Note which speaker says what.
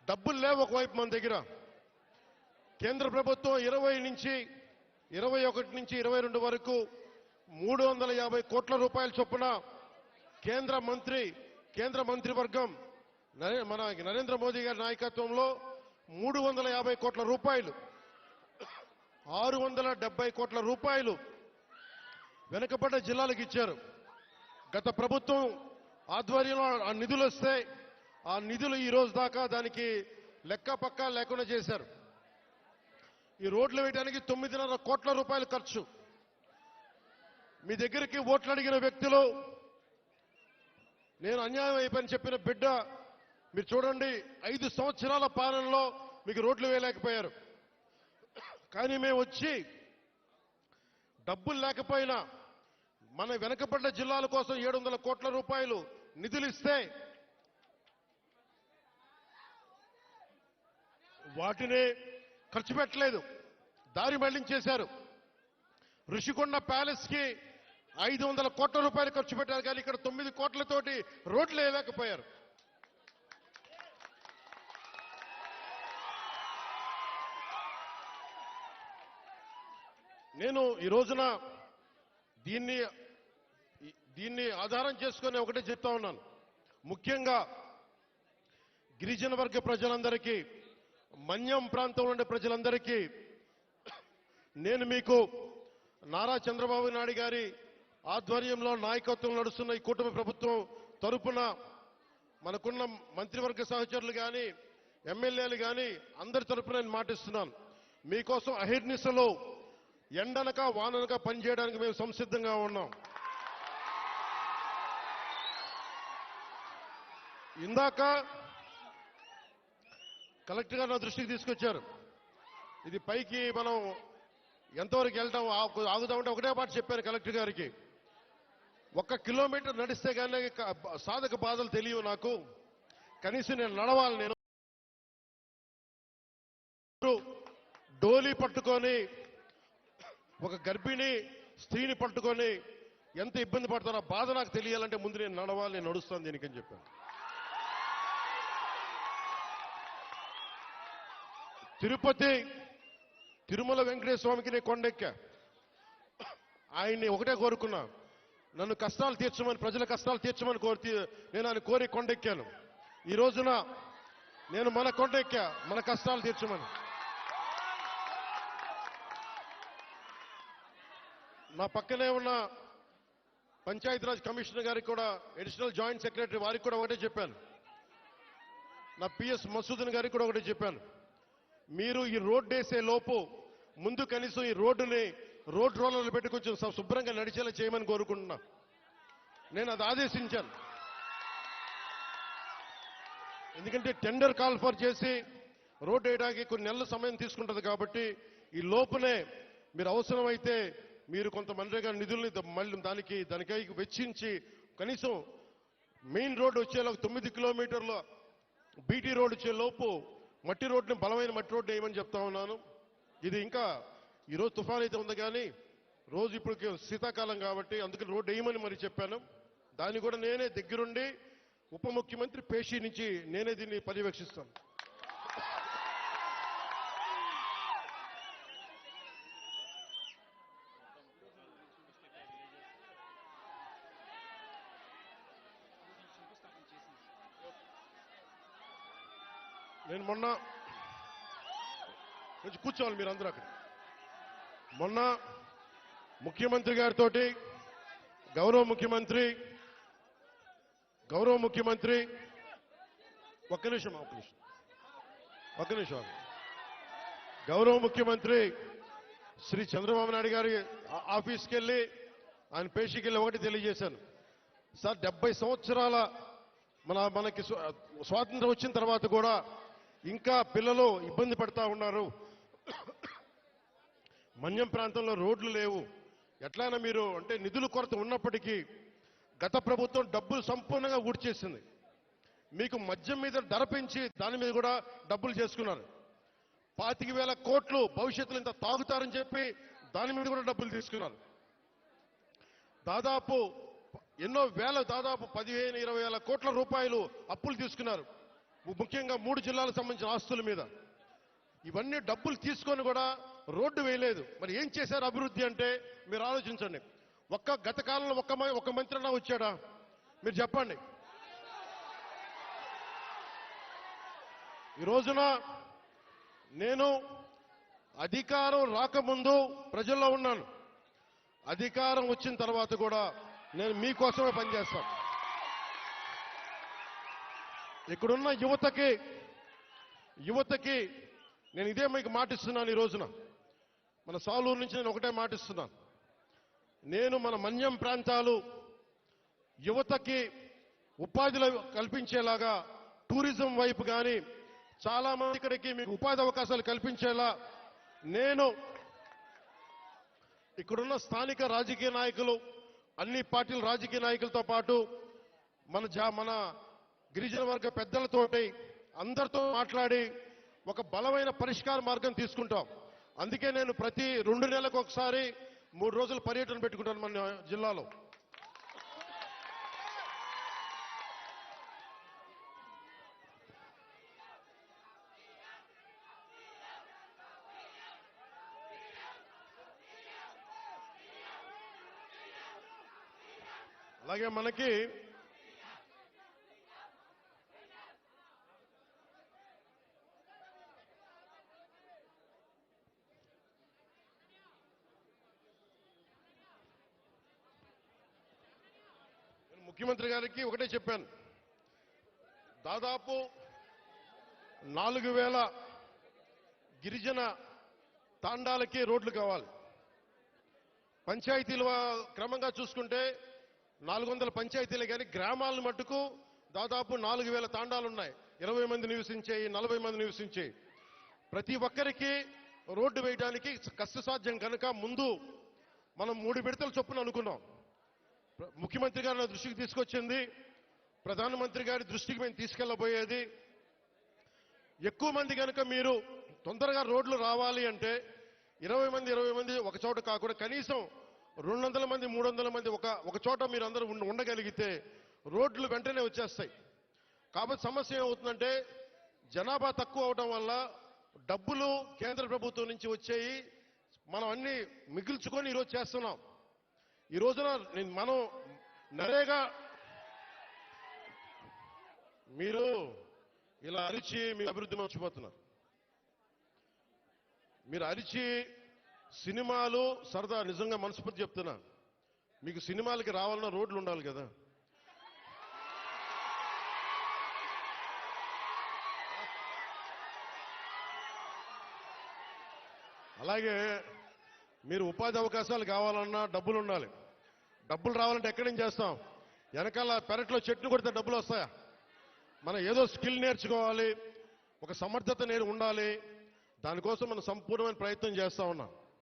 Speaker 1: డబ్బులు లేవు ఒకవైపు మన దగ్గర. కేంద్ర ప్రభుత్వం 20 నుంచి 21 నుంచి 22 వరకు 350 కోట్ల రూపాయల చొప్పున కేంద్ర మంత్రివర్గం మన నరేంద్ర మోదీ గారి నాయకత్వంలో 350 కోట్ల రూపాయలు 670 కోట్ల రూపాయలు వెనుకబడ్డ జిల్లాలకు ఇచ్చారు. గత ప్రభుత్వం ఆధ్వర్యంలో ఆ నిధులు వస్తే ఆ నిధులు ఈ రోజు దాకా దానికి లెక్క పక్కా లేకుండా చేశారు. ఈ రోడ్లు వేయడానికి 9.5 కోట్ల రూపాయలు ఖర్చు. మీ దగ్గరికి ఓట్లు అడిగిన వ్యక్తులు నేను అన్యాయం అయిపోయిన చెప్పిన బిడ్డ మీరు చూడండి, 5 సంవత్సరాల పాలనలో మీకు రోడ్లు వేయలేకపోయారు. కానీ మేము వచ్చి డబ్బులు లేకపోయినా మన వెనకబడ్డ జిల్లాల కోసం 700 కోట్ల రూపాయలు నిధులు ఇస్తే వాటిని ఖర్చు పెట్టలేదు, దారి మళ్లించేశారు. ఋషికొండ ప్యాలెస్ కి 500 కోట్ల రూపాయలు ఖర్చు పెట్టారు, కానీ ఇక్కడ 9 కోట్లతోటి రోడ్లు వేయలేకపోయారు. నేను ఈ రోజున దీన్ని ఆధారం చేసుకుని ఒకటే చెప్తా ఉన్నాను. ముఖ్యంగా గిరిజన వర్గ ప్రజలందరికీ, మన్యం ప్రాంతంలో ఉండే ప్రజలందరికీ నేను మీకు నారా చంద్రబాబు నాయుడు గారి ఆధ్వర్యంలో నాయకత్వం నడుస్తున్న ఈ కూటమి ప్రభుత్వం తరపున మనకున్న మంత్రివర్గ సహచరులు కానీ ఎమ్మెల్యేలు కానీ అందరి తరపున నేను మాటిస్తున్నాను. మీకోసం అహిర్నిశలో ఎండనక వాననక పనిచేయడానికి మేము సంసిద్ధంగా ఉన్నాం. ఇందాక కలెక్టర్ గారు నా దృష్టికి తీసుకొచ్చారు. ఇది పైకి మనం ఎంతవరకు వెళ్తాం ఆగుదామంటే ఒకటే మాట చెప్పాను కలెక్టర్ గారికి. 1 కిలోమీటర్ నడిస్తే కానీ సాధక బాధలు తెలియవు నాకు, కనీసం నేను నడవాలి. నేను డోలీ పట్టుకొని ఒక గర్భిణి స్త్రీని పట్టుకొని ఎంత ఇబ్బంది పడతారో బాధ నాకు తెలియాలంటే ముందు నేను నడవాలి, నేను నడుస్తాను దీనికని చెప్పాను. తిరుమల వెంకటేశ్వర స్వామికి నేను కొండెక్కా. ఆయన్ని ఒకటే కోరుకున్నా, నన్ను కష్టాలు తీర్చమని, ప్రజల కష్టాలు తీర్చమని నేను ఆయన కోరి కొండెక్కాను. ఈ రోజున నేను మన కొండెక్కా, మన కష్టాలు తీర్చమని. నా పక్కనే ఉన్న పంచాయతీరాజ్ కమిషనర్ గారికి కూడా, అడిషనల్ జాయింట్ సెక్రటరీ వారికి కూడా ఒకటే చెప్పాను. నా పిఎస్ మసూదన్ గారికి కూడా ఒకటే చెప్పాను. మీరు ఈ రోడ్డు వేసే లోపు ముందు కనీసం ఈ రోడ్డుని రోడ్ రోలర్లు పెట్టి కొంచెం శుభ్రంగా నడిచేలా చేయమని కోరుకుంటున్నా. నేను అది ఆదేశించాను. ఎందుకంటే టెండర్ కాల్ ఫర్ చేసి రోడ్డు వేయడానికి కొన్ని నెలల సమయం తీసుకుంటుంది కాబట్టి ఈ లోపునే మీరు అవసరమైతే మీరు కొంత మనరేగా నిధుల్ని మళ్ళీ దానికై వెచ్చించి కనీసం మెయిన్ రోడ్డు వచ్చేలోపు 9 కిలోమీటర్ల బీటీ రోడ్ వచ్చే లోపు మట్టి రోడ్డుని, బలమైన మట్టి రోడ్డు వేయమని చెప్తా ఉన్నాను. ఇది ఇంకా ఈరోజు తుఫాన్ అయితే ఉంది, కానీ రోజు ఇప్పుడు శీతాకాలం కాబట్టి అందుకని రోడ్డు వేయమని మరి చెప్పాను. దాన్ని కూడా నేనే దగ్గరుండి ఉప ముఖ్యమంత్రి పేషి నుంచి నేనే దీన్ని పర్యవేక్షిస్తాను. నేను మొన్న కొంచెం కూర్చోవాలి మీరందరూ అక్కడ. మొన్న ముఖ్యమంత్రి గారితో గౌరవ ముఖ్యమంత్రి ఒక్క నిమిషం గౌరవ ముఖ్యమంత్రి శ్రీ చంద్రబాబు నాయుడు గారి ఆఫీస్కి వెళ్ళి ఆయన పేషీకి వెళ్ళి ఒకటి తెలియజేశాను. సార్ 70 సంవత్సరాల మనకి స్వాతంత్రం వచ్చిన తర్వాత కూడా ఇంకా పిల్లలు ఇబ్బంది పడతా ఉన్నారు, మన్యం ప్రాంతంలో రోడ్లు లేవు, ఎట్లయినా మీరు అంటే నిధుల కొరత ఉన్నప్పటికీ గత ప్రభుత్వం డబ్బులు సంపూర్ణంగా ఊడ్చేసింది. మీకు మద్యం మీద ధర పెంచి దాని మీద కూడా డబ్బులు చేసుకున్నారు. 25,000 కోట్లు భవిష్యత్తులో ఇంత తాగుతారని చెప్పి దాని మీద కూడా డబ్బులు తీసుకున్నారు. దాదాపు 10,000-20,000 కోట్ల రూపాయలు అప్పులు తీసుకున్నారు. ముఖ్యంగా 3 జిల్లాలకు సంబంధించిన ఆస్తుల మీద ఇవన్నీ డబ్బులు తీసుకొని కూడా రోడ్డు వేయలేదు. మరి ఏం చేశారు అభివృద్ధి అంటే మీరు ఆలోచించండి. గత కాలంలో ఒక్క మంత్రి అన్నా వచ్చాడా? మీరు చెప్పండి. ఈ రోజున నేను అధికారం రాకముందు ప్రజల్లో ఉన్నాను. అధికారం వచ్చిన తర్వాత కూడా నేను మీకోసమే పనిచేస్తాను. ఇక్కడున్న యువతకి నేను ఇదే మీకు మాటిస్తున్నాను. ఈ రోజున మన సాలూరు నుంచి నేను ఒకటే మాటిస్తున్నాను. నేను మన మన్యం ప్రాంతాలు యువతకి ఉపాధి కల్పించేలాగా టూరిజం వైపు కానీ చాలా మంది ఇక్కడికి మీకు ఉపాధి అవకాశాలు కల్పించేలా నేను ఇక్కడున్న స్థానిక రాజకీయ నాయకులు, అన్ని పార్టీల రాజకీయ నాయకులతో పాటు మన గిరిజన వర్గ పెద్దలతోటి అందరితో మాట్లాడి ఒక బలమైన పరిష్కార మార్గం తీసుకుంటాం. అందుకే నేను ప్రతి 2 నెలలకు ఒకసారి 3 రోజుల పర్యటన పెట్టుకుంటాను మన జిల్లాలో. అలాగే మనకి ముఖ్యమంత్రి గారికి ఒకటే చెప్పాను. దాదాపు 4000 గిరిజన తాండాలకి రోడ్లు కావాలి. పంచాయతీలు క్రమంగా చూసుకుంటే 400 పంచాయతీలే కానీ గ్రామాలను మట్టుకు దాదాపు 4000 తాండాలు ఉన్నాయి. 20 మంది నివసించేయి, 40 మంది నివసించేయి. ప్రతి ఒక్కరికి రోడ్డు వేయడానికి కష్టసాధ్యం కనుక ముందు మనం 3 విడతల చొప్పున అనుకున్నాం. ముఖ్యమంత్రి గారు నా దృష్టికి తీసుకొచ్చింది, ప్రధానమంత్రి గారి దృష్టికి మేము తీసుకెళ్లబోయేది, ఎక్కువ మంది కనుక మీరు తొందరగా రోడ్లు రావాలి అంటే 20 మంది ఒక చోట కాకుండా కనీసం 200 మంది 300 మంది ఒక చోట మీరు అందరూ ఉండగలిగితే రోడ్లు వెంటనే వచ్చేస్తాయి. కాబట్టి సమస్య ఏమవుతుందంటే జనాభా తక్కువ అవడం వల్ల డబ్బులు కేంద్ర ప్రభుత్వం నుంచి వచ్చేయి మనం అన్ని మిగిల్చుకొని ఈరోజు చేస్తున్నాం. ఈ రోజున మనం నరేగా మీరు ఇలా అరిచి మీ అభివృద్ధి మర్చిపోతున్నారు. మీరు అరిచి సినిమాలు సరదా, నిజంగా మనస్ఫూర్తి చెప్తున్నా, మీకు సినిమాలకి రావాలన్న రోడ్లు ఉండాలి కదా. అలాగే మీరు ఉపాధి అవకాశాలు కావాలన్నా డబ్బులు ఉండాలి. డబ్బులు రావాలంటే ఎక్కడి నుంచి చేస్తాం? వెనకాల పెరట్లో చెట్లు కొడితే డబ్బులు వస్తాయా? మనం ఏదో స్కిల్ నేర్చుకోవాలి, ఒక సమర్థత ఉండాలి. దానికోసం మనం సంపూర్ణమైన ప్రయత్నం చేస్తా ఉన్నాం.